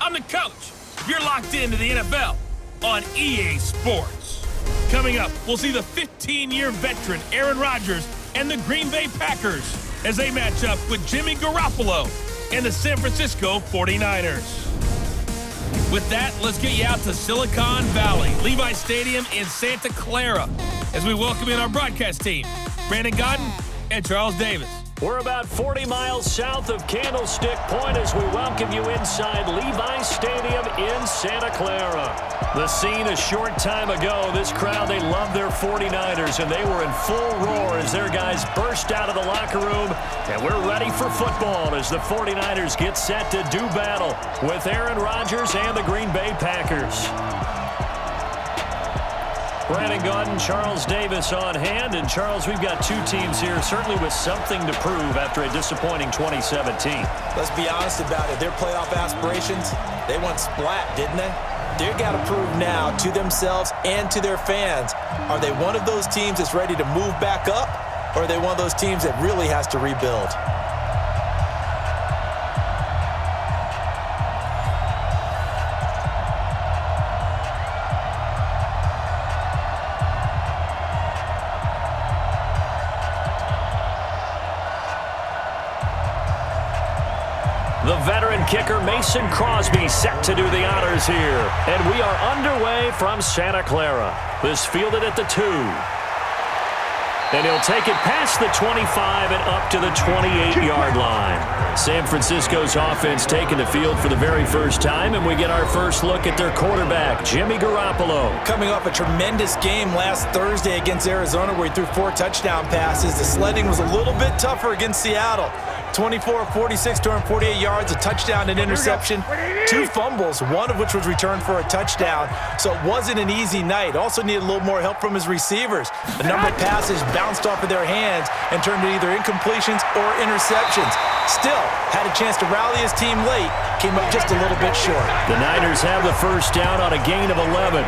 I'm the coach. You're locked into the NFL on EA Sports. Coming up, we'll see the 15-year veteran Aaron Rodgers and the Green Bay Packers as they match up with Jimmy Garoppolo and the San Francisco 49ers. With that, let's get you out to Silicon Valley, Levi's Stadium in Santa Clara, as we welcome in our broadcast team, Brandon Godden and Charles Davis. We're about 40 miles south of Candlestick Point as we welcome you inside Levi's Stadium in Santa Clara. The scene a short time ago, this crowd, they love their 49ers, and they were in full roar as their guys burst out of the locker room. And we're ready for football as the 49ers get set to do battle with Aaron Rodgers and the Green Bay Packers. Brandon Godden, Charles Davis on hand. And, Charles, we've got two teams here certainly with something to prove after a disappointing 2017. Let's be honest about it. Their playoff aspirations, they went splat, didn't they? They've got to prove now to themselves and to their fans. Are they one of those teams that's ready to move back up, or are they one of those teams that really has to rebuild? The veteran kicker Mason Crosby set to do the honors here. And we are underway from Santa Clara. This fielded at the 2. And he'll take it past the 25 and up to the 28-yard line. San Francisco's offense taking the field for the very first time, and we get our first look at their quarterback, Jimmy Garoppolo. Coming off a tremendous game last Thursday against Arizona where he threw 4 touchdown passes. The sledding was a little bit tougher against Seattle. 24 of 46, 248 yards, a touchdown and interception, 2 fumbles, one of which was returned for a touchdown. So it wasn't an easy night. Also needed a little more help from his receivers. A number of passes bounced off of their hands and turned to either incompletions or interceptions. Still, had a chance to rally his team late, came up just a little bit short. The Niners have the first down on a gain of 11.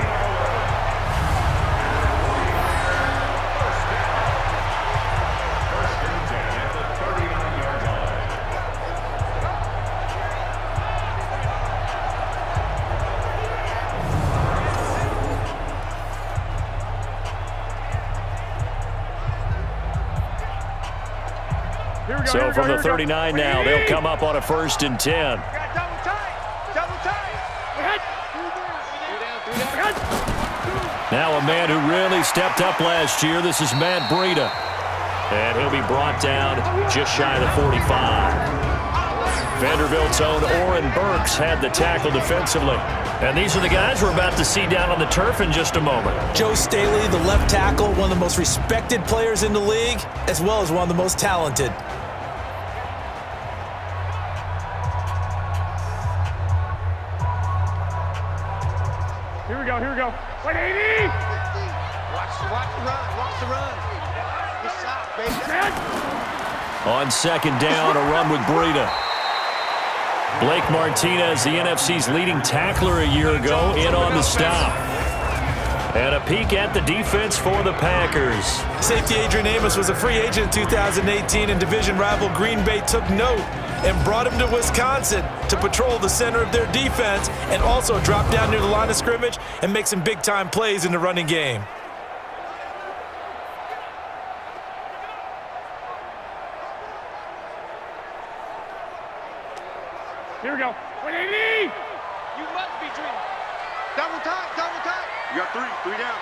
So from the 39 now, they'll come up on a 1st and 10. Now a man who really stepped up last year. This is Matt Breida. And he'll be brought down just shy of the 45. Vanderbilt's own Oren Burks had the tackle defensively. And these are the guys we're about to see down on the turf in just a moment. Joe Staley, the left tackle, one of the most respected players in the league, as well as one of the most talented. Here we go. 180! Watch the run. Good shot, baby. On 2nd down, a run with Breida. Blake Martinez, the NFC's leading tackler a year ago, in on the stop. And a peek at the defense for the Packers. Safety Adrian Amos was a free agent in 2018, and division rival Green Bay took note and brought him to Wisconsin to patrol the center of their defense and also drop down near the line of scrimmage and make some big-time plays in the running game. Here we go. 180! You must be dreaming. Double time. You got 3 down.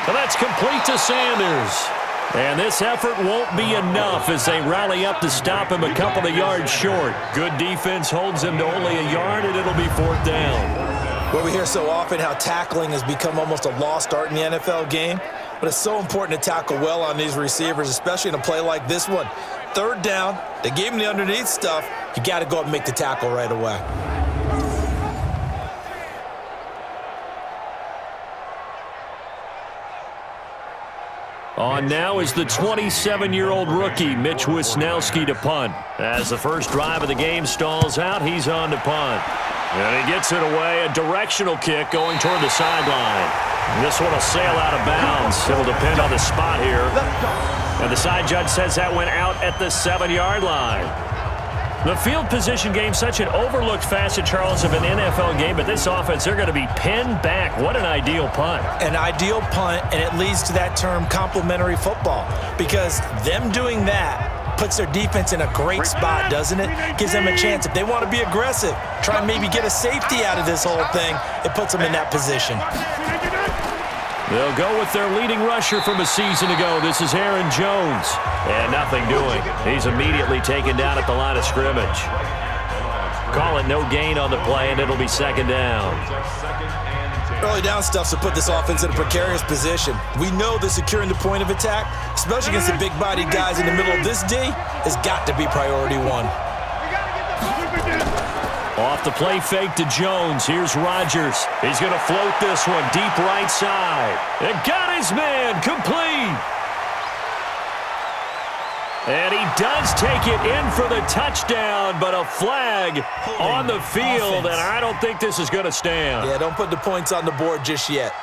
Well, that's complete to Sanders. And this effort won't be enough as they rally up to stop him a couple of yards short. Good defense holds him to only a yard, and it'll be 4th down. Well, we hear so often how tackling has become almost a lost art in the NFL game, but it's so important to tackle well on these receivers, especially in a play like this one. 3rd down, they gave him the underneath stuff. You got to go up and make the tackle right away. On now is the 27-year-old rookie, Mitch Wisnowski, to punt. As the first drive of the game stalls out, he's on to punt. And he gets it away, a directional kick going toward the sideline. This one will sail out of bounds. It'll depend on the spot here. And the side judge says that went out at the 7-yard line. The field position game, such an overlooked facet, Charles, of an NFL game, but this offense, they're going to be pinned back. What an ideal punt. An ideal punt, and it leads to that term complementary football, because them doing that puts their defense in a great spot, doesn't it? Gives them a chance. If they want to be aggressive, try and maybe get a safety out of this whole thing, it puts them in that position. They'll go with their leading rusher from a season ago. This is Aaron Jones. And nothing doing. He's immediately taken down at the line of scrimmage. Call it no gain on the play, and it'll be second down. Early down stuff to put this offense in a precarious position. We know that securing the point of attack, especially against the big-bodied guys in the middle of this D, has got to be priority one. Off the play fake to Jones. Here's Rodgers. He's going to float this one deep right side. And got his man complete. And he does take it in for the touchdown, but a flag on the field, and I don't think this is going to stand. Yeah, don't put the points on the board just yet.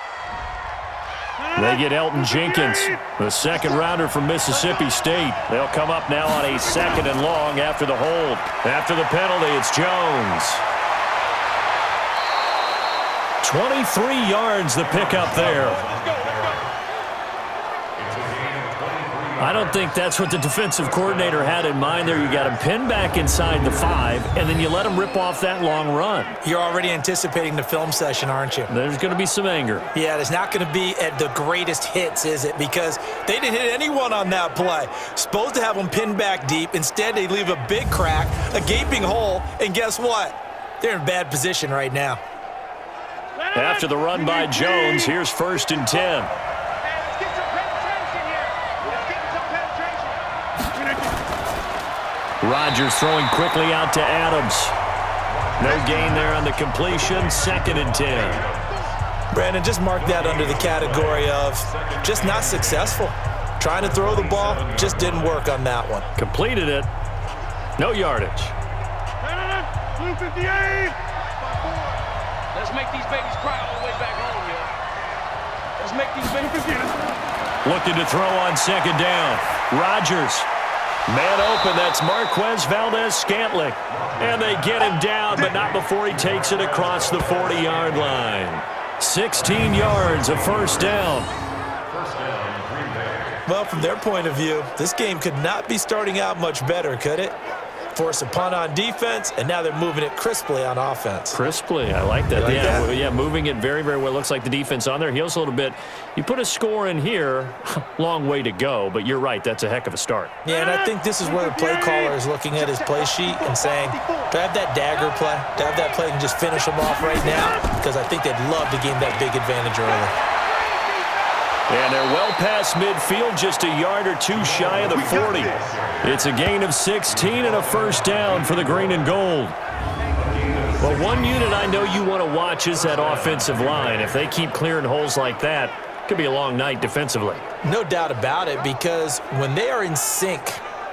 They get Elton Jenkins, the second rounder from Mississippi State. They'll come up now on a 2nd and long after the hold. After the penalty, it's Jones. 23 yards the pickup there. I don't think that's what the defensive coordinator had in mind there. You got him pinned back inside the 5, and then you let him rip off that long run. You're already anticipating the film session, aren't you? There's going to be some anger. Yeah, there's not going to be at the greatest hits, is it? Because they didn't hit anyone on that play. Supposed to have them pinned back deep. Instead, they leave a big crack, a gaping hole, and guess what? They're in bad position right now. After the run by Jones, here's 1st and 10. Rodgers throwing quickly out to Adams. No gain there on the completion. 2nd and 10. Brandon, just mark that under the category of just not successful. Trying to throw the ball, just didn't work on that one. Completed it. No yardage. Blue 58. Let's make these babies cry all the way back home, yo. Let's make these babies. Looking to throw on 2nd down. Rodgers. Man open, that's Marquez Valdez-Scantling. And they get him down, but not before he takes it across the 40-yard line. 16 yards, a 1st down. Well, from their point of view, this game could not be starting out much better, could it? Force a punt on defense, and now they're moving it crisply on offense. Crisply, I like that. Like that? Yeah, moving it very, very well. Looks like the defense on their heels a little bit. You put a score in here, long way to go, but you're right, that's a heck of a start. Yeah, and I think this is where the play caller is looking at his play sheet and saying, do I have that dagger play? Do I have that play and just finish them off right now? Because I think they'd love to gain that big advantage early. And they're well past midfield, just a yard or two shy of the 40. It's a gain of 16 and a 1st down for the green and gold. Well, one unit I know you want to watch is that offensive line. If they keep clearing holes like that, it could be a long night defensively. No doubt about it, because when they are in sync,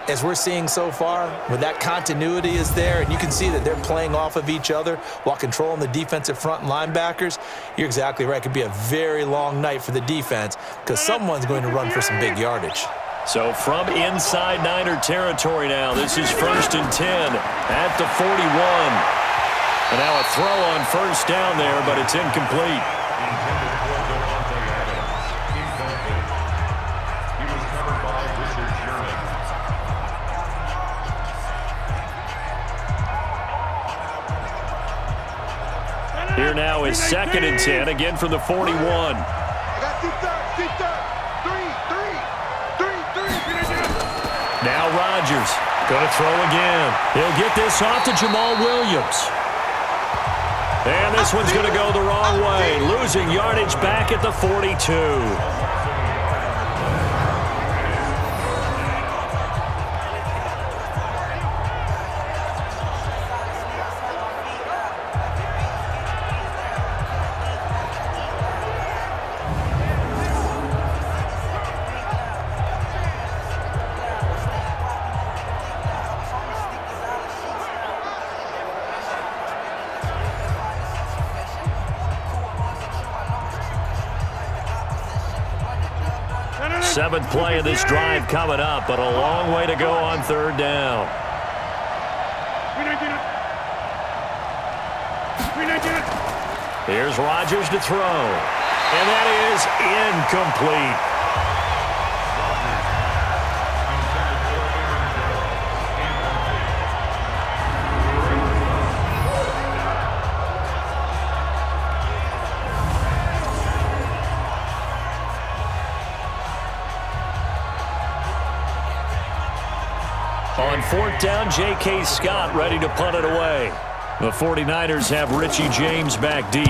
as we're seeing so far, when that continuity is there and you can see that they're playing off of each other while controlling the defensive front and linebackers, you're exactly right. It could be a very long night for the defense because someone's going to run for some big yardage. So from inside Niner territory now, this is 1st and 10 at the 41. And now a throw on 1st down there, but it's incomplete. Here now is 2nd and 10, again from the 41. I got deep third. Three. Now Rodgers going to throw again. He'll get this off to Jamal Williams. And this one's going to go the wrong way, losing yardage back at the 42. Seventh play of this drive coming up, but a long way to go on 3rd down. Here's Rodgers to throw. And that is incomplete. On fourth down, J.K. Scott ready to punt it away. The 49ers have Richie James back deep.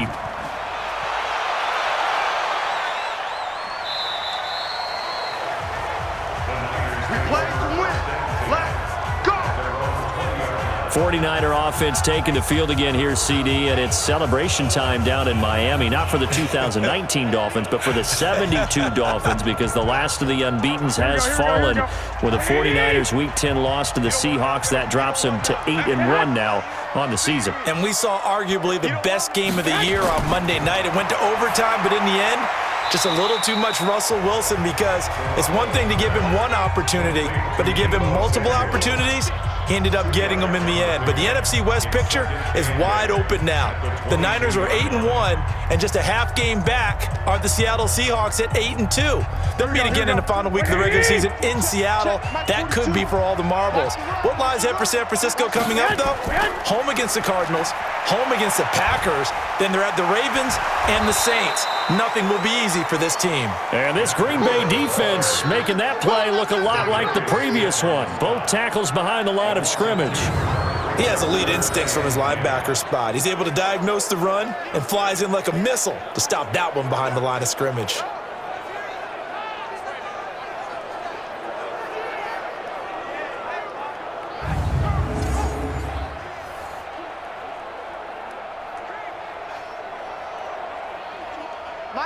We play to win. Let's go. 49er offense taking the field again here, CD, and it's celebration time down in Miami. Not for the 2019 Dolphins, but for the 72 Dolphins, because the last of the unbeatens has fallen with the 49ers Week 10 loss to the Seahawks. That drops them to 8-1 now on the season. And we saw arguably the best game of the year on Monday night. It went to overtime, but in the end, just a little too much Russell Wilson, because it's one thing to give him one opportunity, but to give him multiple opportunities, he ended up getting them in the end. But the NFC West picture is wide open now. The Niners were 8-1, and just a half game back are the Seattle Seahawks at 8-2. They'll meet again in the final week of the regular season in Seattle. That could be for all the marbles. What lies ahead for San Francisco coming up, though? Home against the Cardinals, home against the Packers, then they're at the Ravens and the Saints. Nothing will be easy for this team. And this Green Bay defense making that play look a lot like the previous one. Both tackles behind the line of scrimmage. He has elite instincts from his linebacker spot. He's able to diagnose the run and flies in like a missile to stop that one behind the line of scrimmage.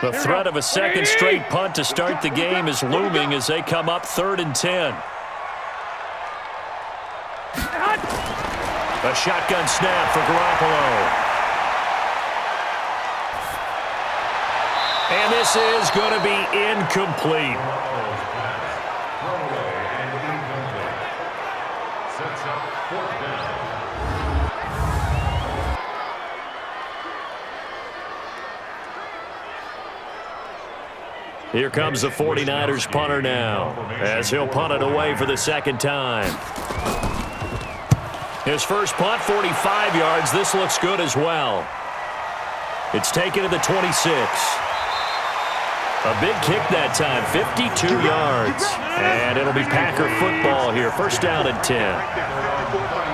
The threat of a second straight punt to start the game is looming as they come up 3rd and 10. A shotgun snap for Garoppolo. And this is going to be incomplete. Here comes the 49ers punter now, as he'll punt it away for the second time. His first punt, 45 yards. This looks good as well. It's taken to the 26. A big kick that time, 52 yards. And it'll be Packer football here, first down and 10.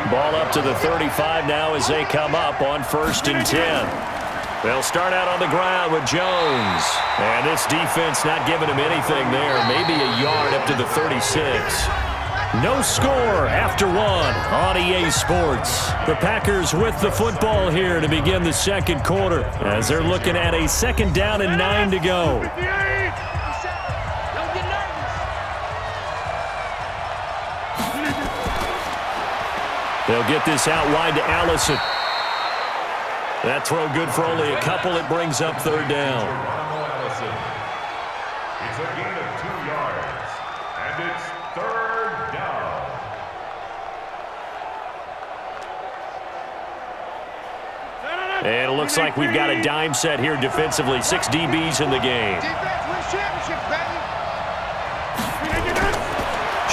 Ball up to the 35 now as they come up on 1st and 10. They'll start out on the ground with Jones. And this defense not giving him anything there. Maybe a yard up to the 36. No score after one on EA Sports. The Packers with the football here to begin the second quarter as they're looking at a 2nd down and 9 to go. They'll get this out wide to Allison. That throw good for only a couple. It brings up 3rd down. It's a gain of 2 yards, and it's 3rd down. And it looks like we've got a dime set here defensively. 6 DBs in the game.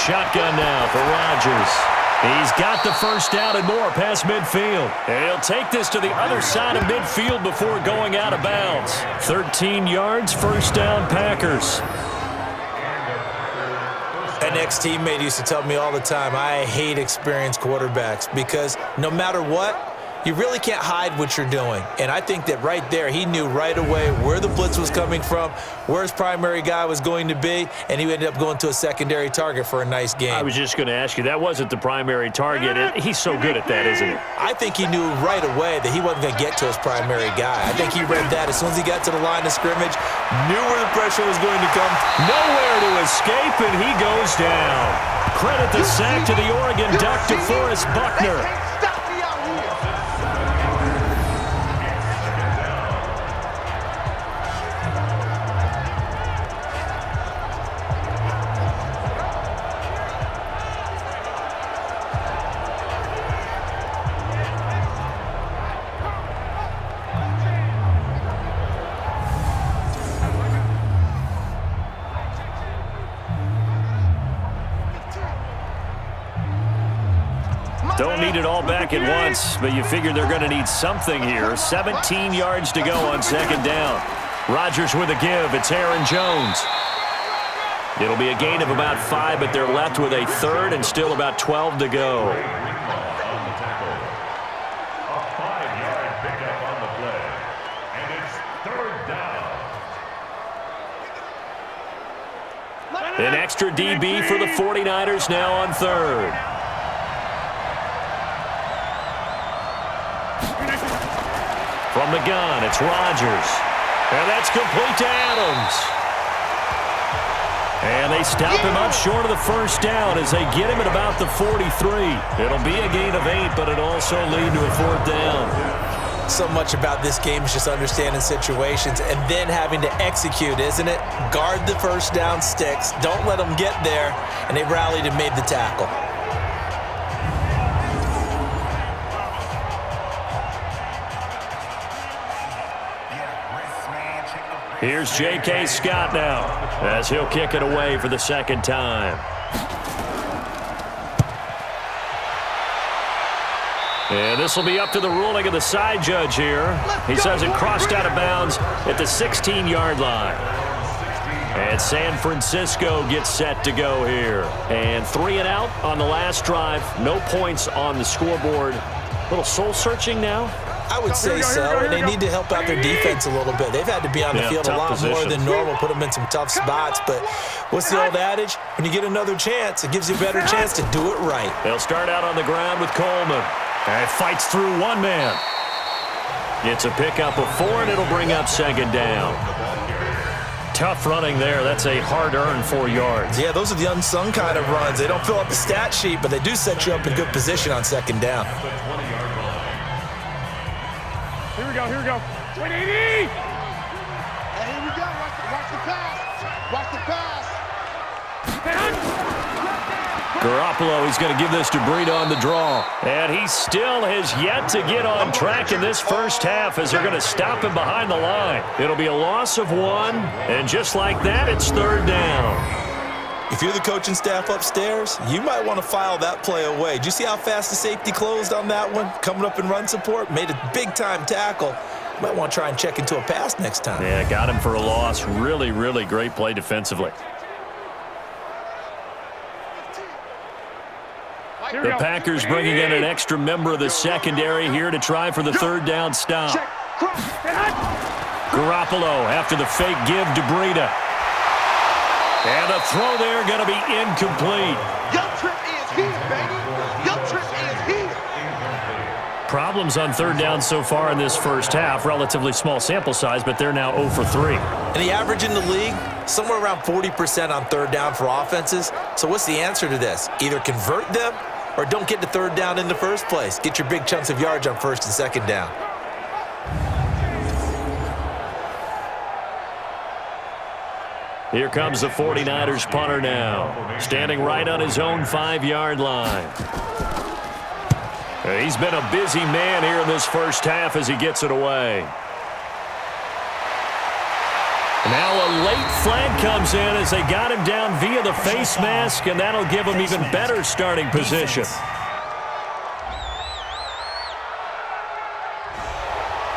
Shotgun now for Rodgers. He's got the first down and more past midfield. And he'll take this to the other side of midfield before going out of bounds. 13 yards, first down Packers. An ex-teammate used to tell me all the time, I hate experienced quarterbacks because no matter what, you really can't hide what you're doing. And I think that right there, he knew right away where the blitz was coming from, where his primary guy was going to be, and he ended up going to a secondary target for a nice game. I was just going to ask you, that wasn't the primary target. He's so good at that, isn't he? I think he knew right away that he wasn't going to get to his primary guy. I think he read that as soon as he got to the line of scrimmage, knew where the pressure was going to come. Nowhere to escape, and he goes down. Credit the sack to the Oregon Duck, DeForest Buckner. Don't need it all back at once, but you figure they're going to need something here. 17 yards to go on second down. Rodgers with a give. It's Aaron Jones. It'll be a gain of about 5, but they're left with a third and still about 12 to go. A 5-yard pickup on the play. And it's third down. An extra DB for the 49ers now on third. From the gun, it's Rodgers. And that's complete to Adams. And they stop him up short of the first down as they get him at about the 43. It'll be a gain of 8, but it'll also lead to a fourth down. So much about this game is just understanding situations and then having to execute, isn't it? Guard the first down sticks. Don't let them get there. And they rallied and made the tackle. Here's J.K. Scott now as he'll kick it away for the second time. And this will be up to the ruling of the side judge here. He says it crossed out of bounds at the 16-yard line. And San Francisco gets set to go here. And 3 and out on the last drive. No points on the scoreboard. A little soul-searching now. I would say so, and they need to help out their defense a little bit. They've had to be on the field a lot more than normal, put them in some tough spots. But what's the old adage? When you get another chance, it gives you a better chance to do it right. They'll start out on the ground with Coleman. And fights through one man. It's a pickup of 4, and it'll bring up second down. Tough running there. That's a hard-earned 4 yards. Yeah, those are the unsung kind of runs. They don't fill up the stat sheet, but they do set you up in good position on second down. Here we go, here we go. 180! And here we go. Watch the pass. Watch the pass. Garoppolo, he's going to give this to Breida on the draw. And he still has yet to get on track in this first half as they're going to stop him behind the line. It'll be a loss of 1, and just like that, it's third down. If you're the coaching staff upstairs, you might want to file that play away. Did you see how fast the safety closed on that one? Coming up in run support, made a big-time tackle. You might want to try and check into a pass next time. Yeah, got him for a loss. Really, really great play defensively. The Packers bringing in an extra member of the secondary here to try for the third down stop. Garoppolo after the fake give to Breida. And the throw there going to be incomplete. Your trip is here, baby. Your trip is here. Problems on third down so far in this first half. Relatively small sample size, but they're now 0 for 3. And the average in the league, somewhere around 40% on third down for offenses. So what's the answer to this? Either convert them or don't get to third down in the first place. Get your big chunks of yards on first and second down. Here comes the 49ers punter now. Standing right on his own 5-yard line. He's been a busy man here in this first half as he gets it away. Now a late flag comes in as they got him down via the face mask, and that'll give him even better starting position.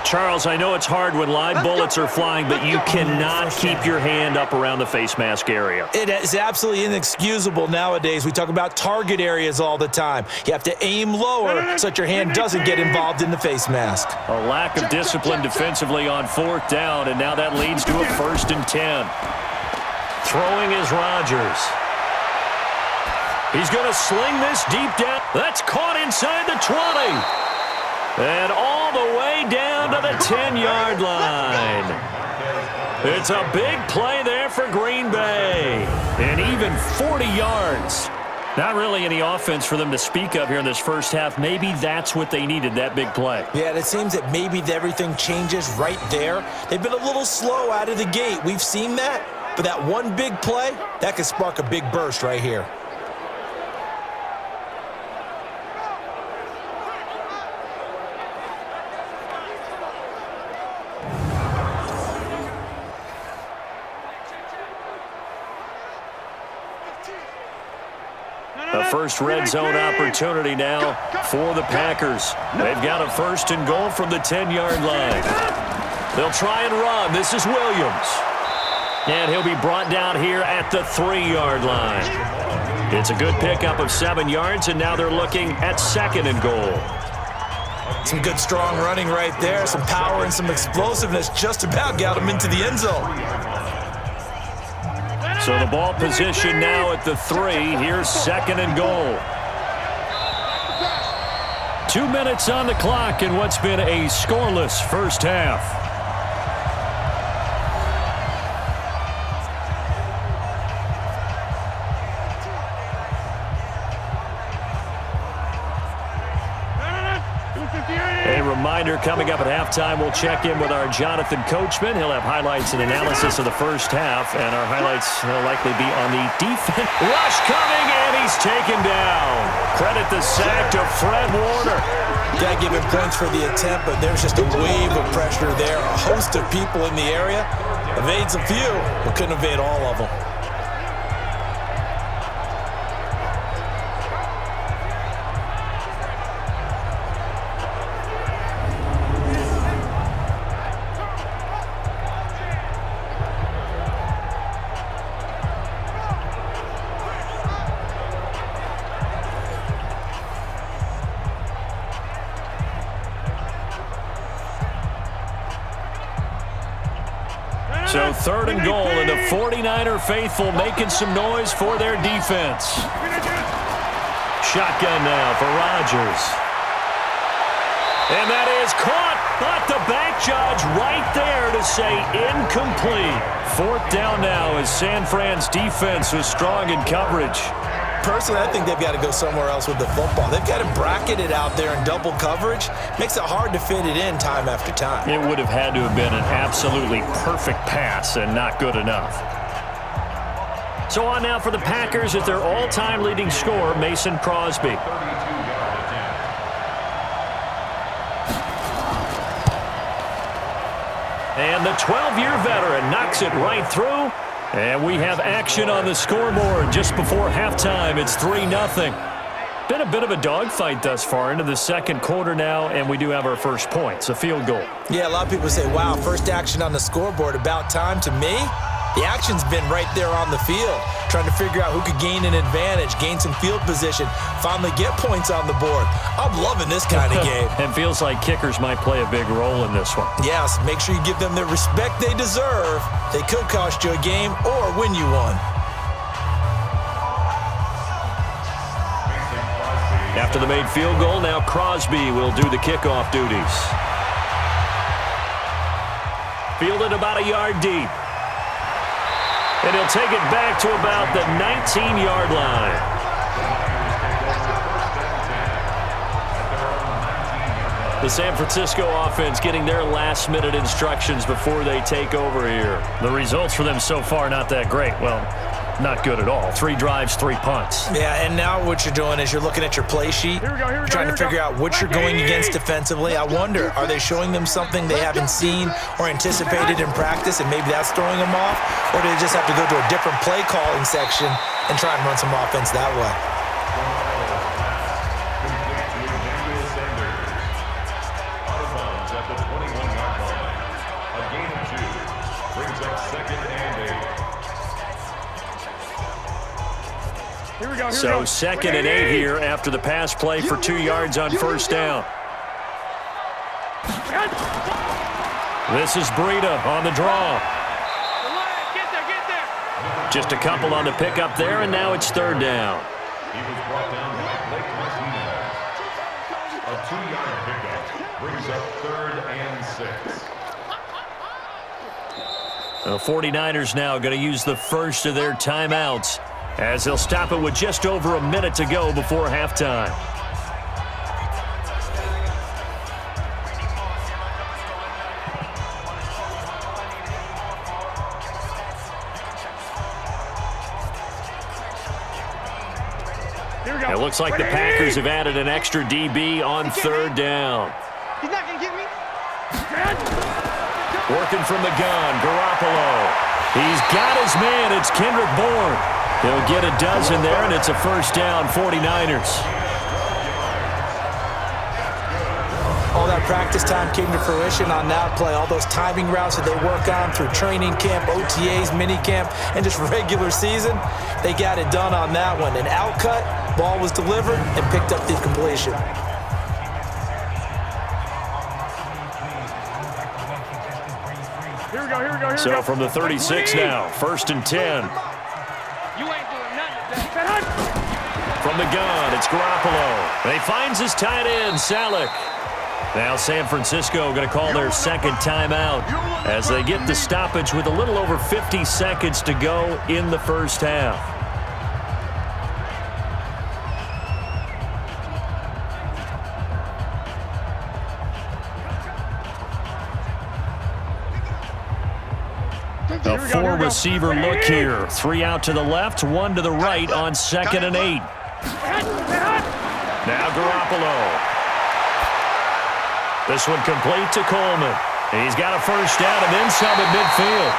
Charles, I know it's hard when live bullets are flying, but you cannot keep your hand up around the face mask area. It is absolutely inexcusable nowadays. We talk about target areas all the time. You have to aim lower so that your hand doesn't get involved in the face mask. A lack of discipline defensively on fourth down, and now that leads to a 1st and 10. Throwing is Rodgers. He's going to sling this deep down. That's caught inside the 20. And all the way down to the 10-yard line. It's a big play there for Green Bay. And even 40 yards. Not really any offense for them to speak of here in this first half. Maybe that's what they needed, that big play. Yeah, and it seems that maybe everything changes right there. They've been a little slow out of the gate. We've seen that. But that one big play, that could spark a big burst right here. A first red zone opportunity now for the Packers. They've got a 1st and goal from the 10-yard line. They'll try and run. This is Williams. And he'll be brought down here at the 3-yard line. It's a good pickup of 7 yards, and now they're looking at 2nd and goal. Some good, strong running right there. Some power and some explosiveness just about got him into the end zone. So the ball position now at the 3. Here's 2nd and goal. 2 minutes on the clock in what's been a scoreless first half. A reminder, coming up at halftime, we'll check in with our Jonathan Coachman. He'll have highlights and analysis of the first half, and our highlights will likely be on the defense. Rush coming, and he's taken down. Credit the sack to Fred Warner. Got to give him points for the attempt, but there's just a wave of pressure there. A host of people in the area. Evades a few, but couldn't evade all of them. So 3rd and goal, and the 49er faithful making some noise for their defense. Shotgun now for Rodgers. And that is caught, but the back judge right there to say incomplete. 4th down now as San Fran's defense was strong in coverage. Personally, I think they've got to go somewhere else with the football. They've got it bracketed out there in double coverage. Makes it hard to fit it in time after time. It would have had to have been an absolutely perfect pass and not good enough. So on now for the Packers at their all-time leading scorer, Mason Crosby. And the 12-year veteran knocks it right through. And we have action on the scoreboard just before halftime. It's 3-0. Been a bit of a dogfight thus far into the 2nd quarter now, and we do have our first points, a field goal. Yeah, a lot of people say, wow, first action on the scoreboard, about time. To me, the action's been right there on the field, trying to figure out who could gain an advantage, gain some field position, finally get points on the board. I'm loving this kind of game. It feels like kickers might play a big role in this one. Yes, make sure you give them the respect they deserve. They could cost you a game or win you one. After the made field goal, now Crosby will do the kickoff duties. Fielded about a yard deep. And he'll take it back to about the 19-yard line. The San Francisco offense getting their last-minute instructions before they take over here. The results for them so far not that great. Well, not good at all. 3 drives, 3 punts. Yeah, and now what you're doing is you're looking at your play sheet. You're trying to figure out what you're going against defensively. I wonder, are they showing them something they haven't seen or anticipated in practice, and maybe that's throwing them off? Or do they just have to go to a different play calling section and try and run some offense that way? So 2nd and 8 here after the pass play for 2 yards on first down. This is Breida on the draw. Just a couple on the pickup there, and now it's 3rd down. He was brought down by Blake Martinez. A 2-yard pickup brings up 3rd and 6. The 49ers now going to use the first of their timeouts, as they'll stop it with just over a minute to go before halftime. It looks like the Packers have added an extra DB on 3rd down. He's not going to get me. Working from the gun, Garoppolo. He's got his man. It's Kendrick Bourne. He'll get a dozen there, and it's a first down, 49ers. All that practice time came to fruition on that play. All those timing routes that they work on through training camp, OTAs, mini camp, and just regular season, they got it done on that one. An outcut, ball was delivered, and picked up the completion. Here we go, here we go, here we So go. from the 36 now, 1st and 10. You ain't doing nothing today. From the gun, it's Garoppolo. And he finds his tight end, Salek. Now San Francisco going to call their second timeout as they get the stoppage with a little over 50 seconds to go in the first half. A four-receiver look here. 3 out to the left, 1 to the right on 2nd and 8. Now Garoppolo. This one complete to Coleman. He's got a first down and then some at midfield.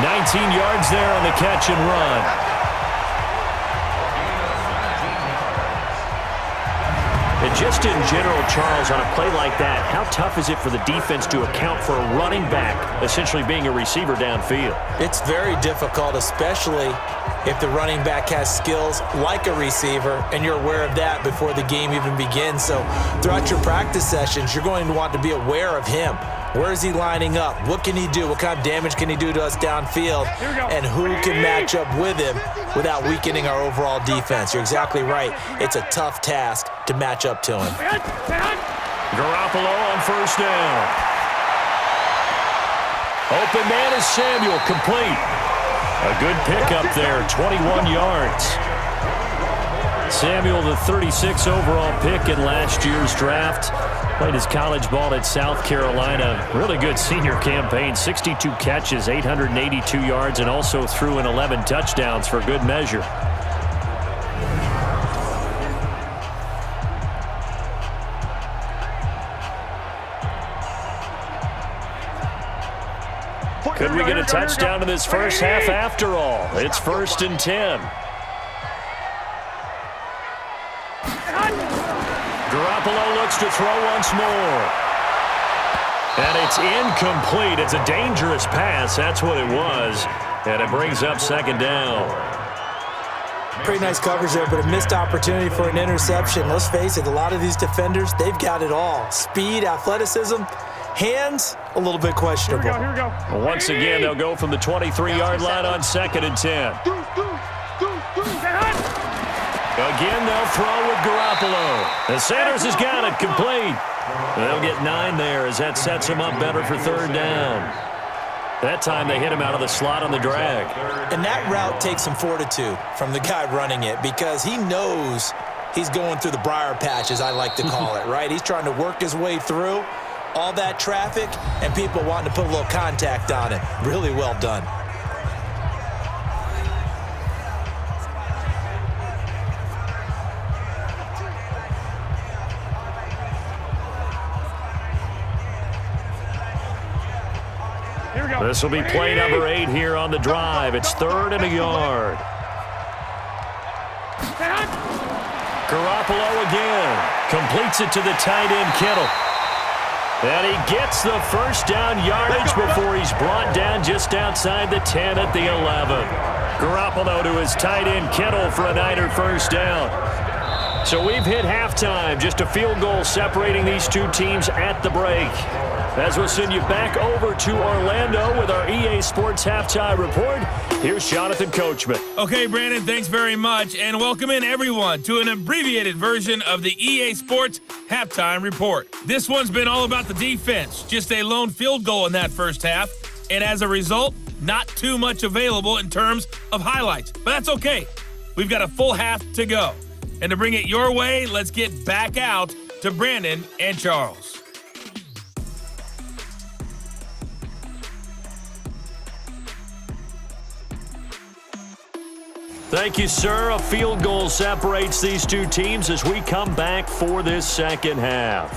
19 yards there on the catch and run. And just in general, Charles, on a play like that, how tough is it for the defense to account for a running back essentially being a receiver downfield? It's very difficult, especially if the running back has skills like a receiver, and you're aware of that before the game even begins. So throughout your practice sessions, you're going to want to be aware of him. Where is he lining up? What can he do? What kind of damage can he do to us downfield? And who can match up with him without weakening our overall defense? You're exactly right. It's a tough task to match up to him. Garoppolo on first down. Open man is Samuel, complete. A good pickup there, 21 yards. Samuel, the 36 overall pick in last year's draft. Played his college ball at South Carolina. Really good senior campaign, 62 catches, 882 yards, and also threw in 11 touchdowns for good measure. Could we get a touchdown in this first half after all? It's 1st and 10. Garoppolo looks to throw once more. And it's incomplete. It's a dangerous pass. That's what it was. And it brings up 2nd down. Pretty nice coverage there, but a missed opportunity for an interception. Let's face it, a lot of these defenders, they've got it all. Speed, athleticism, hands, a little bit questionable. Here we go. Once again, they'll go from the 23-yard line on 2nd and 10. Again, they'll throw with Garoppolo. And Sanders has got it, complete. They'll get 9 there as that sets him up better for 3rd down. That time they hit him out of the slot on the drag. And that route takes some fortitude from the guy running it because he knows he's going through the briar patch, as I like to call it, right? He's trying to work his way through all that traffic and people wanting to put a little contact on it. Really well done. This will be play number 8 here on the drive. It's 3rd and a yard. Garoppolo again. Completes it to the tight end, Kittle. And he gets the first down yardage before he's brought down just outside the 10 at the 11. Garoppolo to his tight end, Kittle, for a Niner first down. So we've hit halftime. Just a field goal separating these two teams at the break. As we'll send you back over to Orlando with our EA Sports Halftime Report, here's Jonathan Coachman. Okay, Brandon, thanks very much, and welcome in everyone to an abbreviated version of the EA Sports Halftime Report. This one's been all about the defense, just a lone field goal in that first half, and as a result, not too much available in terms of highlights. But that's okay. We've got a full half to go. And to bring it your way, let's get back out to Brandon and Charles. Thank you, sir. A field goal separates these two teams as we come back for this second half.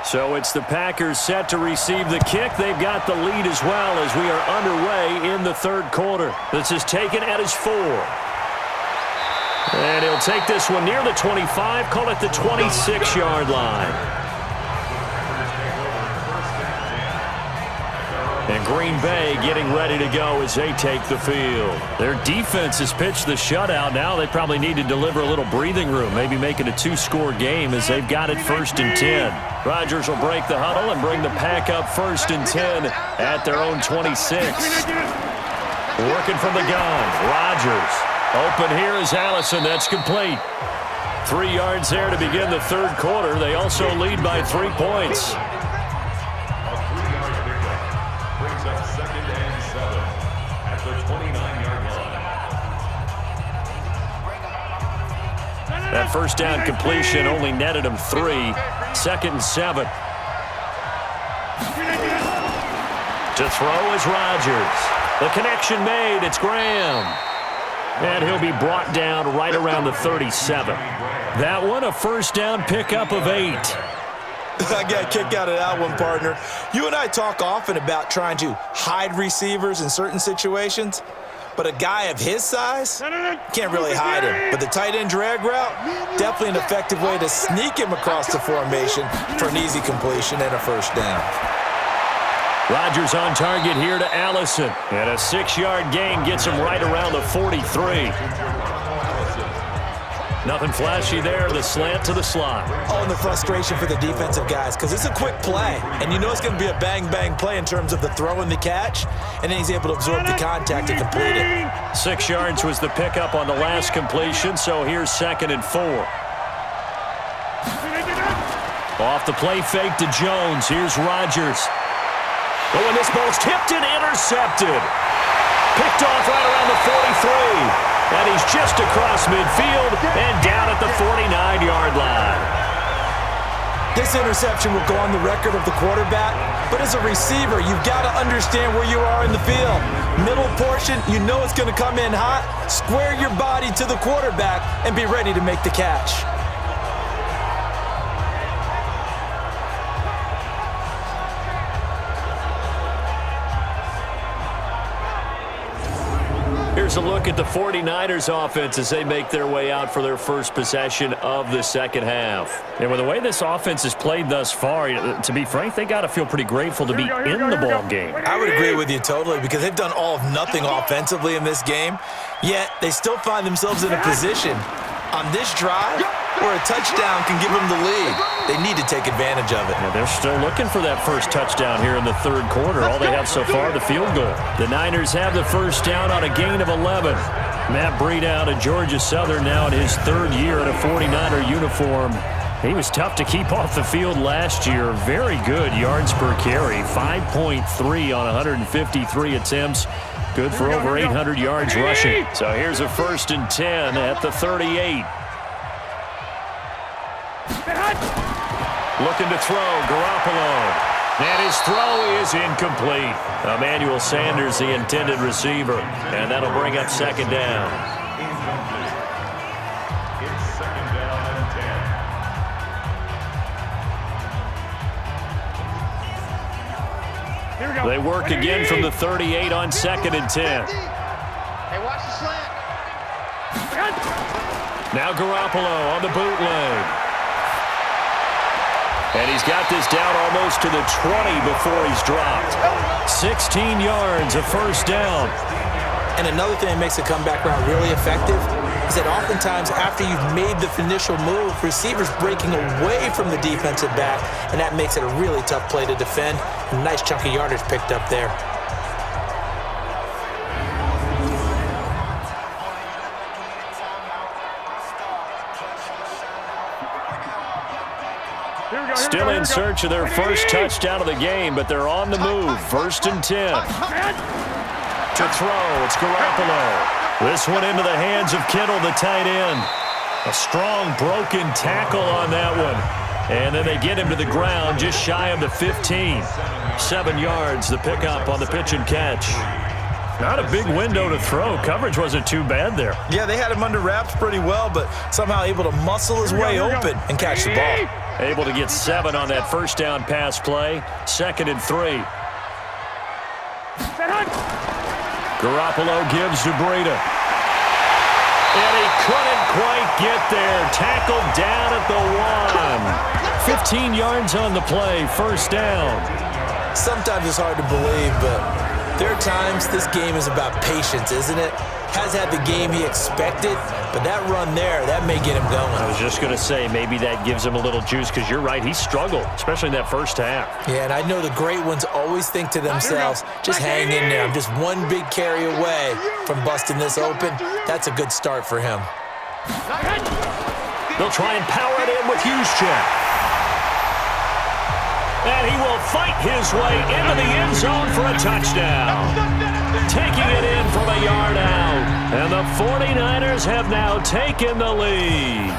So it's the Packers set to receive the kick. They've got the lead as well as we are underway in the third quarter. This is taken at his 4. And he'll take this one near the 25, call it the 26-yard line. And Green Bay getting ready to go as they take the field. Their defense has pitched the shutout. Now they probably need to deliver a little breathing room, maybe make it a 2-score game as they've got it 1st and 10. Rodgers will break the huddle and bring the Pack up 1st and 10 at their own 26. Working from the gun, Rodgers. Open here is Allison. That's complete. 3 yards there to begin the third quarter. They also lead by 3 points. That first down completion only netted him 3. 2nd and 7. To throw is Rodgers. The connection made. It's Graham. And he'll be brought down right around the 37. That one a first down pickup of 8. I got a kick out of that one, partner. You and I talk often about trying to hide receivers in certain situations. But a guy of his size, can't really hide him. But the tight end drag route, definitely an effective way to sneak him across the formation for an easy completion and a first down. Rodgers on target here to Allison. And a 6-yard gain gets him right around the 43. Nothing flashy there. The slant to the slot. Oh, and the frustration for the defensive guys because it's a quick play. And you know it's going to be a bang-bang play in terms of the throw and the catch. And then he's able to absorb the contact and complete it. 6 yards was the pickup on the last completion, so here's 2nd and 4. Off the play fake to Jones. Here's Rodgers. Oh, and this ball's tipped and intercepted. Picked off right around the 43. And he's just across midfield and down at the 49-yard line. This interception will go on the record of the quarterback, but as a receiver, you've got to understand where you are in the field. Middle portion, you know it's going to come in hot. Square your body to the quarterback and be ready to make the catch. Here's a look at the 49ers offense as they make their way out for their first possession of the second half. And with the way this offense has played thus far, to be frank, they got to feel pretty grateful to be in the ball game. I would agree with you totally because they've done all of nothing offensively in this game, yet they still find themselves in a position on this drive where a touchdown can give them the lead. They need to take advantage of it. Yeah, they're still looking for that first touchdown here in the third quarter. All they have so far, the field goal. The Niners have the first down on a gain of 11. Matt Breida out of Georgia Southern now in his 3rd year in a 49er uniform. He was tough to keep off the field last year. Very good yards per carry. 5.3 on 153 attempts. Good for over 800 yards rushing. So here's a 1st and 10 at the 38. Looking to throw, Garoppolo. And his throw is incomplete. Emmanuel Sanders, the intended receiver. And that'll bring up 2nd down. It's 2nd down and 10. They work again from the 38 on 2nd and 10. Hey, watch the slant. Now Garoppolo on the bootleg. And he's got this down almost to the 20 before he's dropped. 16 yards, a first down. And another thing that makes the comeback route really effective is that oftentimes after you've made the initial move, receivers breaking away from the defensive back, and that makes it a really tough play to defend. A nice chunk of yardage picked up there. Still in search of their first touchdown of the game, but they're on the move. 1st and 10. To throw, it's Garoppolo. This one into the hands of Kittle, the tight end. A strong broken tackle on that one. And then they get him to the ground just shy of the 15. 7 yards, the pickup on the pitch and catch. Not a big window to throw. Coverage wasn't too bad there. Yeah, they had him under wraps pretty well, but somehow able to muscle his way open and catch the ball. Able to get 7 on that first down pass play. 2nd and 3. Garoppolo gives to Breida. And he couldn't quite get there. Tackled down at the 1. 15 yards on the play. First down. Sometimes it's hard to believe, but there are times this game is about patience, isn't it? Has had the game he expected, but that run there, that may get him going. I was just going to say, maybe that gives him a little juice, because you're right, he struggled, especially in that first half. Yeah, and I know the great ones always think to themselves, just hang in there. I'm just one big carry away from busting this open. That's a good start for him. They'll try and power it in with Juszczyk. And he will fight his way into the end zone for a touchdown. Taking it in from a yard out. And the 49ers have now taken the lead.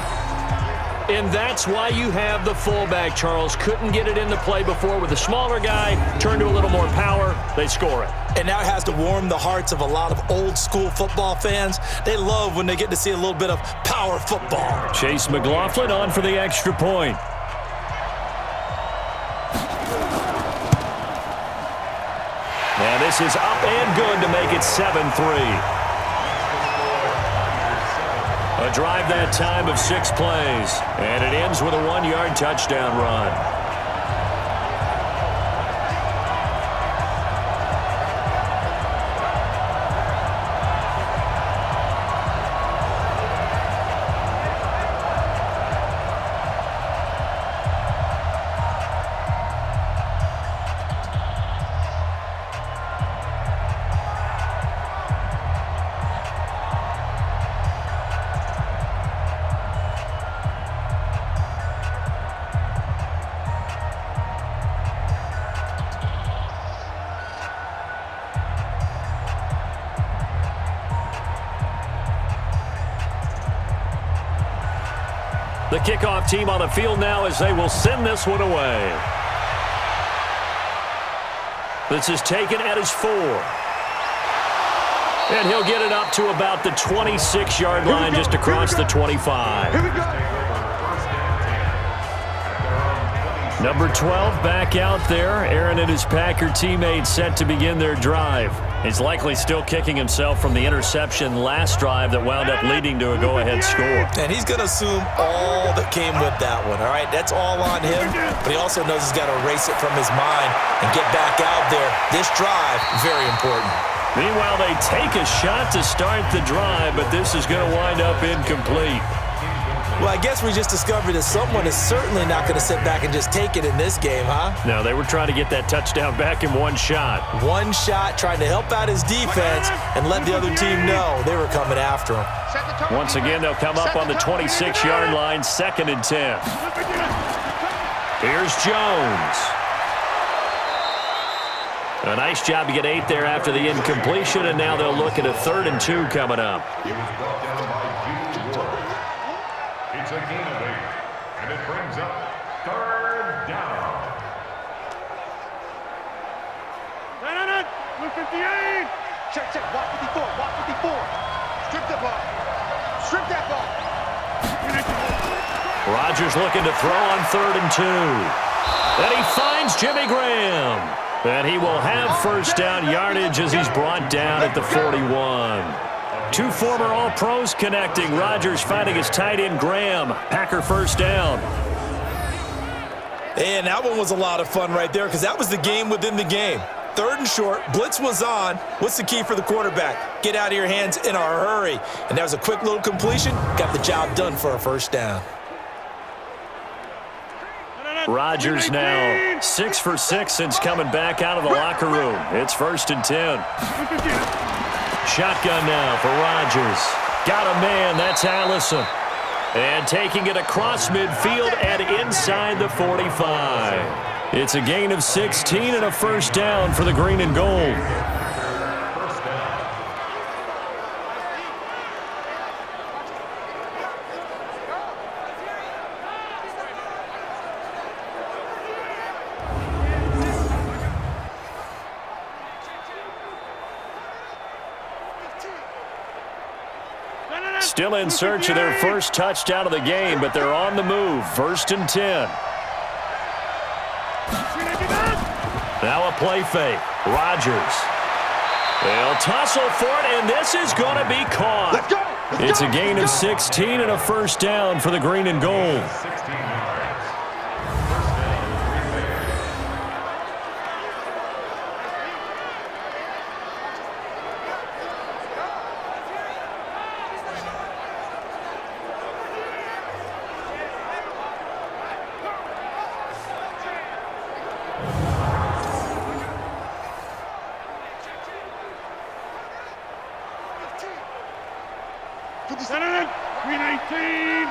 And that's why you have the fullback, Charles. Couldn't get it into play before with the smaller guy. Turned to a little more power. They score it. And now it has to warm the hearts of a lot of old-school football fans. They love when they get to see a little bit of power football. Chase McLaughlin on for the extra point. And this is up and good to make it 7-3. A drive that time of 6 plays. And it ends with a 1-yard touchdown run. The kickoff team on the field now as they will send this one away. This is taken at his 4. And he'll get it up to about the 26-yard line just across the 25. Number 12 back out there. Aaron and his Packer teammates set to begin their drive. He's likely still kicking himself from the interception last drive that wound up leading to a go-ahead score. And he's going to assume all that came with that one, all right? That's all on him, but he also knows he's got to erase it from his mind and get back out there. This drive, very important. Meanwhile, they take a shot to start the drive, but this is going to wind up incomplete. Well, I guess we just discovered that someone is certainly not going to sit back and just take it in this game, huh? No, they were trying to get that touchdown back in one shot. One shot, trying to help out his defense and let the other team know they were coming after him. Once again, they'll come up on the 26-yard line, 2nd and 10. Here's Jones. A nice job to get 8 there after the incompletion, and now they'll look at a 3rd and 2 coming up. It's a gain of 8, and it brings up 3rd down. Blue 58. Check, walk 54, walk 54. Strip the ball. Strip that ball. Rodgers looking to throw on 3rd and 2. And he finds Jimmy Graham. And he will have first down yardage as he's brought down at the 41. 2 former All-Pros connecting. Rodgers finding his tight end Graham. Packer first down. And that one was a lot of fun right there because that was the game within the game. 3rd and short, blitz was on. What's the key for the quarterback? Get out of your hands in a hurry. And that was a quick little completion. Got the job done for a first down. Rodgers now 6 for 6 since coming back out of the locker room. It's 1st and 10. Shotgun now for Rodgers. Got a man, that's Allison. And taking it across midfield and inside the 45. It's a gain of 16 and a first down for the green and gold. Still in search of their first touchdown of the game, but they're on the move. 1st and 10. Now a play fake. Rodgers. They'll tussle for it, and this is going to be caught. Let's go. It's a gain of 16 and a first down for the green and gold. 16 yards. First down, Green Bay. Send it in. 319.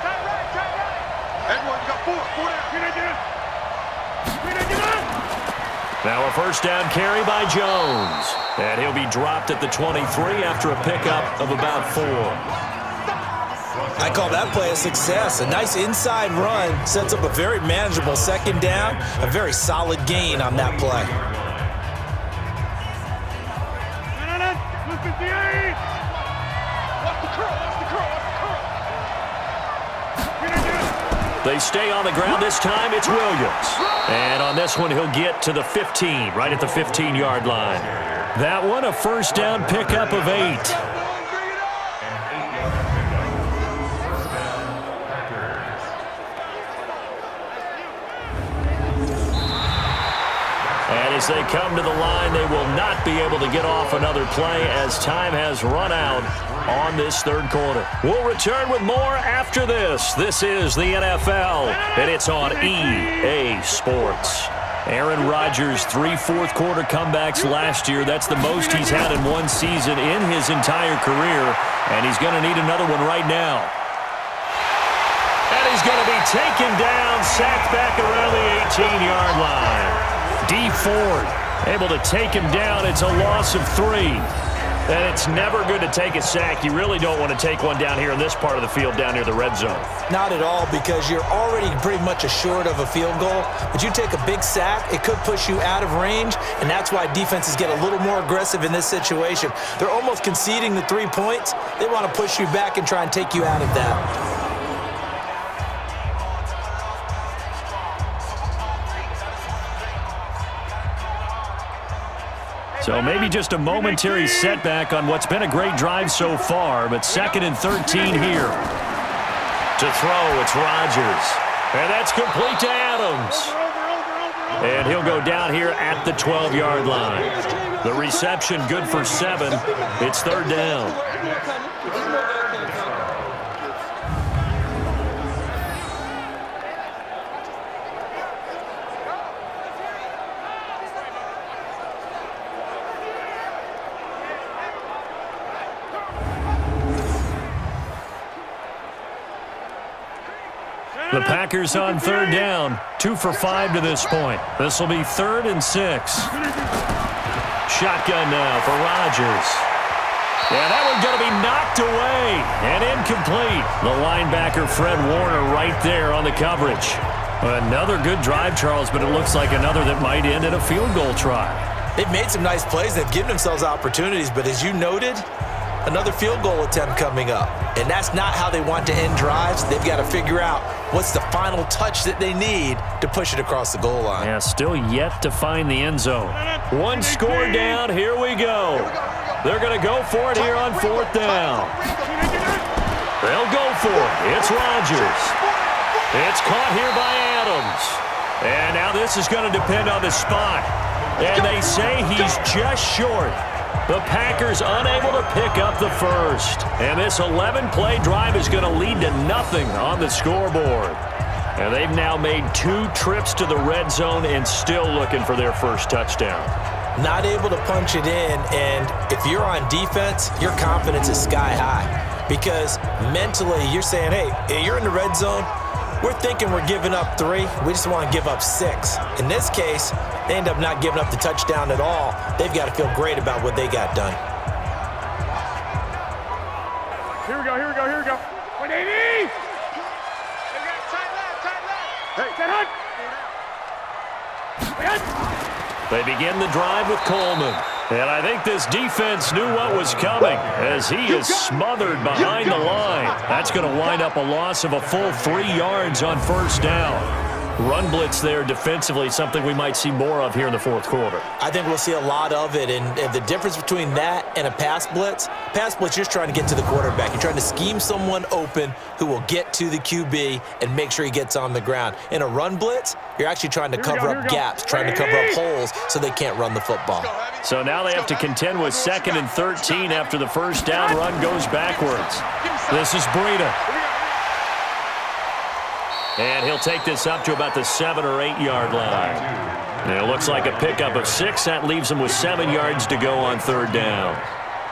Tight right. Everyone, you got four. Four down. 319. Now a first down carry by Jones. And he'll be dropped at the 23 after a pickup of about 4. I call that play a success. A nice inside run sets up a very manageable second down. A very solid gain on that play. 258. Watch the curl. Watch the curl. Watch the curl. 319. They stay on the ground this time. It's Williams. And on this one, he'll get to the 15, right at the 15-yard line. That one, a first down pickup of 8. And as they come to the line, they will not be able to get off another play as time has run out on this third quarter. We'll return with more after this. This is the NFL, and it's on EA Sports. Aaron Rodgers, 3 fourth-quarter comebacks last year. That's the most he's had in one season in his entire career, and he's going to need another one right now. And he's going to be taken down, sacked back around the 18-yard line. D. Ford able to take him down. It's a loss of 3. And it's never good to take a sack. You really don't want to take one down here in this part of the field down near the red zone. Not at all, because you're already pretty much assured of a field goal. But you take a big sack, it could push you out of range, and that's why defenses get a little more aggressive in this situation. They're almost conceding the 3 points. They want to push you back and try and take you out of that. So maybe just a momentary setback on what's been a great drive so far, but 2nd and 13 here. To throw, it's Rodgers. And that's complete to Adams. And he'll go down here at the 12-yard line. The reception good for 7. It's 3rd down. The Packers on 3rd down, 2 for 5 to this point. This will be 3rd and 6. Shotgun now for Rodgers. Yeah, that one's going to be knocked away and incomplete. The linebacker, Fred Warner, right there on the coverage. Another good drive, Charles, but it looks like another that might end in a field goal try. They've made some nice plays. They've given themselves opportunities, but as you noted, another field goal attempt coming up. And that's not how they want to end drives. They've got to figure out what's the final touch that they need to push it across the goal line. Yeah, still yet to find the end zone. 1 score down. Here we go. They're going to go for it here on 4th down. They'll go for it. It's Rodgers. It's caught here by Adams. And now this is going to depend on the spot. And they say he's just short. The Packers unable to pick up the first. And this 11-play drive is going to lead to nothing on the scoreboard. And they've now made 2 trips to the red zone and still looking for their first touchdown. Not able to punch it in, and if you're on defense, your confidence is sky high. Because mentally, you're saying, hey, you're in the red zone. We're thinking we're giving up 3. We just want to give up 6. In this case, they end up not giving up the touchdown at all. They've got to feel great about what they got done. Here we go, here we go, here we go. 180! Hey, Get hunt! They begin the drive with Coleman. And I think this defense knew what was coming as he is smothered behind the line. That's going to wind up a loss of a full 3 yards on 1st down. Run blitz there defensively, something we might see more of here in the fourth quarter. I think we'll see a lot of it, and the difference between that and a pass blitz, you're trying to get to the quarterback. You're trying to scheme someone open who will get to the QB and make sure he gets on the ground. In a run blitz, you're actually trying to cover up gaps, trying to cover up holes so they can't run the football. So now they have to contend with 2nd and 13 after the first down run goes backwards. This is Breida. And he'll take this up to about the 7 or 8 yard line. And it looks like a pickup of 6. That leaves him with 7 yards to go on 3rd down.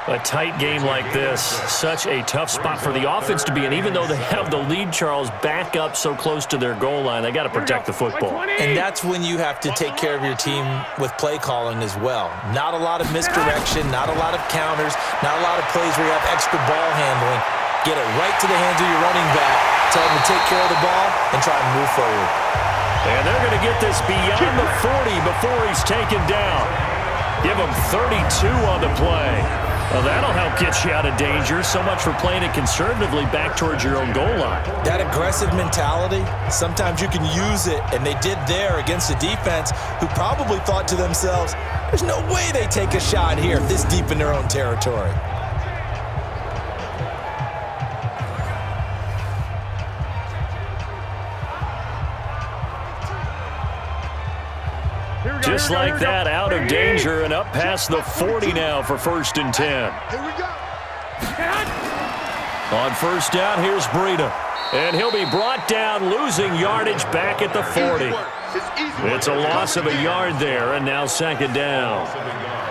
A tight game like this, such a tough spot for the offense to be in. Even though they have the lead, Charles, back up so close to their goal line, they got to protect the football. And that's when you have to take care of your team with play calling as well. Not a lot of misdirection, not a lot of counters, not a lot of plays where you have extra ball handling. Get it right to the hands of your running back. Tell him to take care of the ball and try and move forward. And they're going to get this beyond the 40 before he's taken down. Give him 32 on the play. Well, that'll help get you out of danger. So much for playing it conservatively back towards your own goal line. That aggressive mentality, sometimes you can use it, and they did there against a defense who probably thought to themselves, there's no way they take a shot here this deep in their own territory. Just like that, out of danger and up past the 40 now for 1st and 10. Here we go. On 1st down, here's Breida. And he'll be brought down, losing yardage back at the 40. It's a loss of a yard there, and now 2nd down.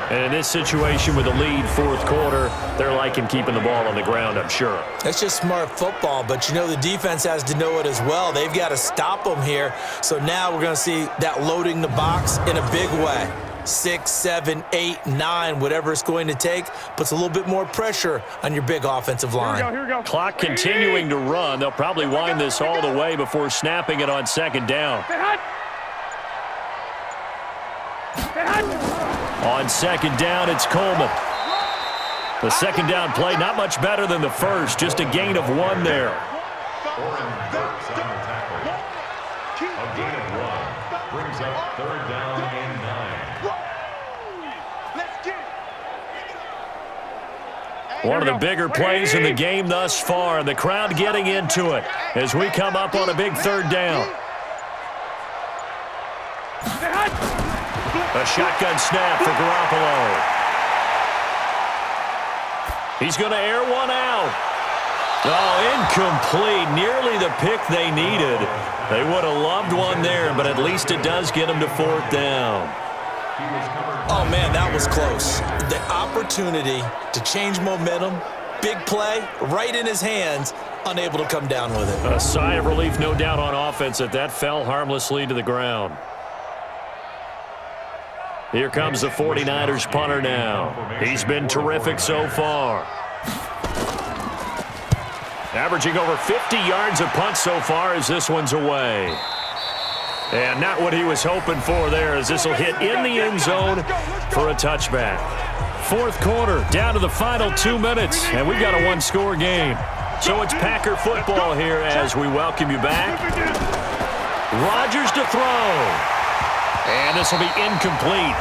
And in this situation with the lead 4th quarter, they're liking keeping the ball on the ground, I'm sure. That's just smart football, but you know the defense has to know it as well. They've got to stop them here. So now we're going to see that loading the box in a big way. 6, 7, 8, 9, whatever it's going to take, puts a little bit more pressure on your big offensive line. Here we go. Clock continuing to run. They'll probably wind this all the way before snapping it on 2nd down. On 2nd down, it's Coleman. The 2nd down play, not much better than the first, just a gain of 1 there. Oren Burks on the tackle. A gain of 1 brings up 3rd down and 9. Let's get it. One of the bigger plays in the game thus far. The crowd getting into it as we come up on a big 3rd down. A shotgun snap for Garoppolo. He's going to air one out. Oh, incomplete. Nearly the pick they needed. They would have loved one there, but at least it does get them to 4th down. Oh, man, that was close. The opportunity to change momentum, big play, right in his hands, unable to come down with it. A sigh of relief, no doubt, on offense that fell harmlessly to the ground. Here comes the 49ers punter now. He's been terrific so far. Averaging over 50 yards a punt so far as this one's away. And not what he was hoping for there, as this will hit in the end zone for a touchback. 4th quarter, down to the final 2 minutes, and we've got a 1-score game. So it's Packer football here as we welcome you back. Rodgers to throw. And this will be incomplete.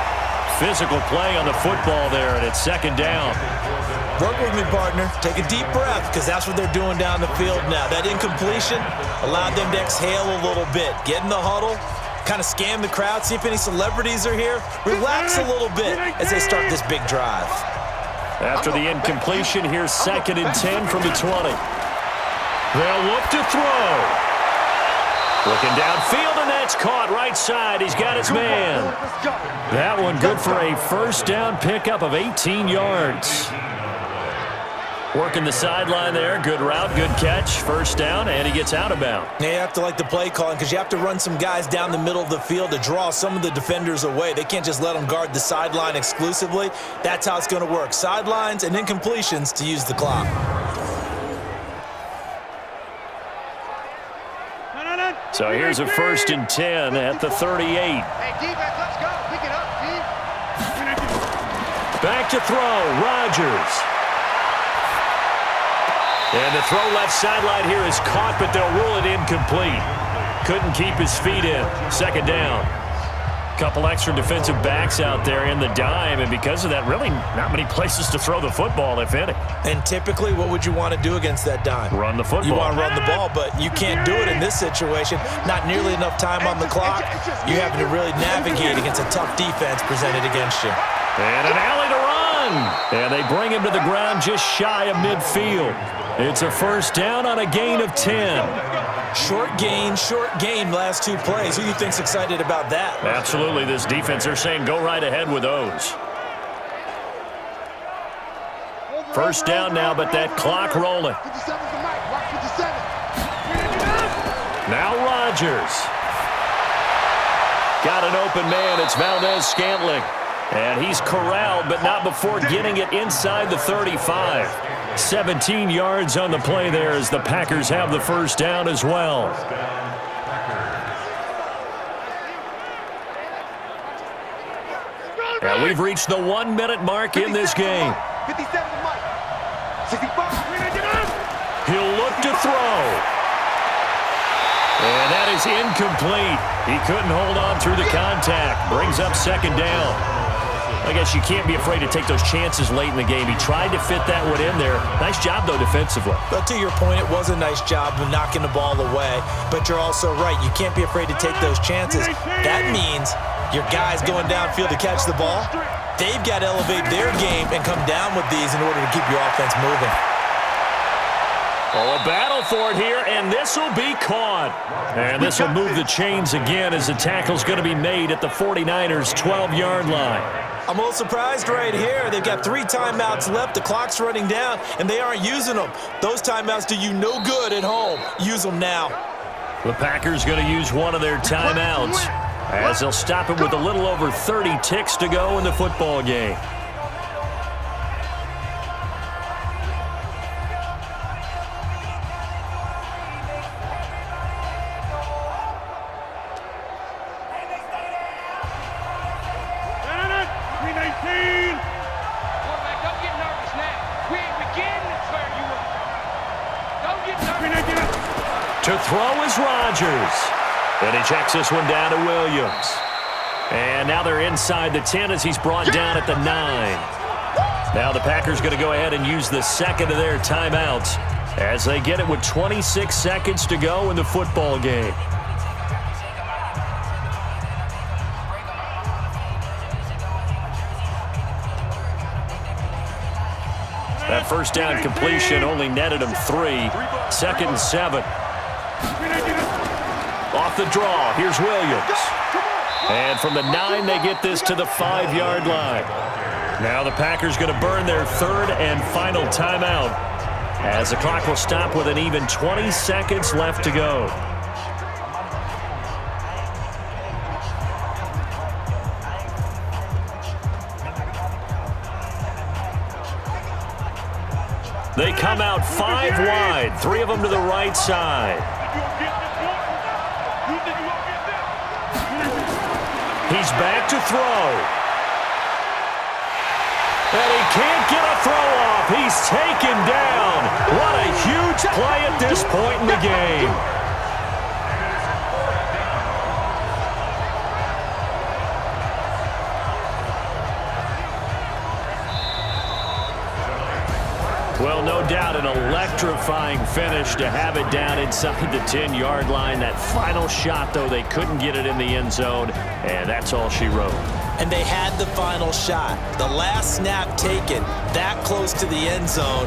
Physical play on the football there, and it's 2nd down. Work with me, partner. Take a deep breath, because that's what they're doing down the field now. That incompletion allowed them to exhale a little bit. Get in the huddle, kind of scan the crowd, see if any celebrities are here. Relax a little bit as they start this big drive. After the incompletion, here's 2nd and 10 from the 20. They'll look to throw. Looking downfield, and that's caught right side. He's got his man. That one good for a 1st down pickup of 18 yards. Working the sideline there. Good route, good catch. 1st down, and he gets out of bounds. Now you have to like the play calling, because you have to run some guys down the middle of the field to draw some of the defenders away. They can't just let them guard the sideline exclusively. That's how it's going to work. Sidelines and incompletions to use the clock. So here's a 1st and 10 at the 38. Hey, defense, let's go. Pick it up, D. Back to throw, Rodgers. And the throw left sideline here is caught, but they'll rule it incomplete. couldn't keep his feet in. Second down. Couple extra defensive backs out there in the dime, and because of that, really not many places to throw the football, if any. And typically, what would you want to do against that dime? Run the football. You want to run the ball, but you can't do it in this situation. Not nearly enough time on the clock. You're having to really navigate against a tough defense presented against you. And an alley to run. And they bring him to the ground just shy of midfield. It's a first down on a gain of 10. Short gain last two plays. Who do you think's excited about that? Absolutely. This defense, they're saying go right ahead with those. First down now, but that clock rolling. Now Rodgers. Got an open man. It's Valdez-Scantling. And he's corralled, but not before getting it inside the 35. 17 yards on the play there as the Packers have the first down as well. And we've reached the 1 minute mark in this game. 57 to Mike. 65. He'll look to throw. And that is incomplete. He couldn't hold on through the contact. Brings up second down. I guess you can't be afraid to take those chances late in the game. He tried to fit that one in there. Nice job, though, defensively. But to your point, it was a nice job of knocking the ball away. But you're also right. You can't be afraid to take those chances. That means your guys going downfield to catch the ball, they've got to elevate their game and come down with these in order to keep your offense moving. Oh, a battle for it here, and this will be caught. And this will move the chains again as the tackle's going to be made at the 49ers' 12-yard line. I'm a little surprised right here. They've got 3 timeouts left. The clock's running down, and they aren't using them. Those timeouts do you no good at home. Use them now. The Packers going to use one of their timeouts as they'll stop it with a little over 30 ticks to go in the football game. To throw is Rodgers. And he checks this one down to Williams. And now they're inside the 10 as he's brought down at the 9. Now the Packers going to go ahead and use the second of their timeouts as they get it with 26 seconds to go in the football game. That first down completion only netted him 3. Second and 7. Off the draw, here's Williams. And from the 9, they get this to the 5-yard line. Now the Packers going to burn their third and final timeout as the clock will stop with an even 20 seconds left to go. They come out 5 wide, 3 of them to the right side. He's back to throw. And he can't get a throw off. He's taken down. What a huge play at this point in the game. Well, no doubt an electrifying finish to have it down inside the 10-yard line. That final shot, though, they couldn't get it in the end zone, and that's all she wrote. And they had the final shot. The last snap taken that close to the end zone.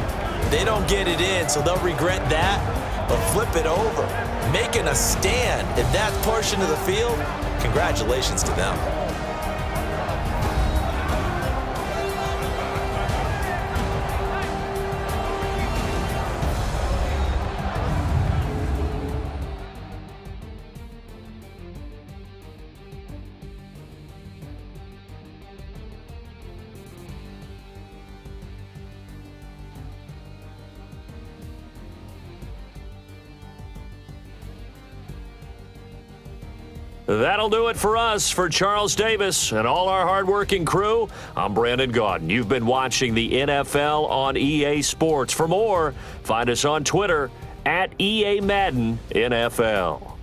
They don't get it in, so they'll regret that, but flip it over. Making a stand in that portion of the field, congratulations to them. That'll do it for us. For Charles Davis and all our hardworking crew, I'm Brandon Gaudin. You've been watching the NFL on EA Sports. For more, find us on Twitter @EA Madden NFL.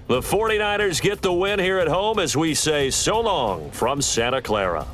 The 49ers get the win here at home as we say so long from Santa Clara.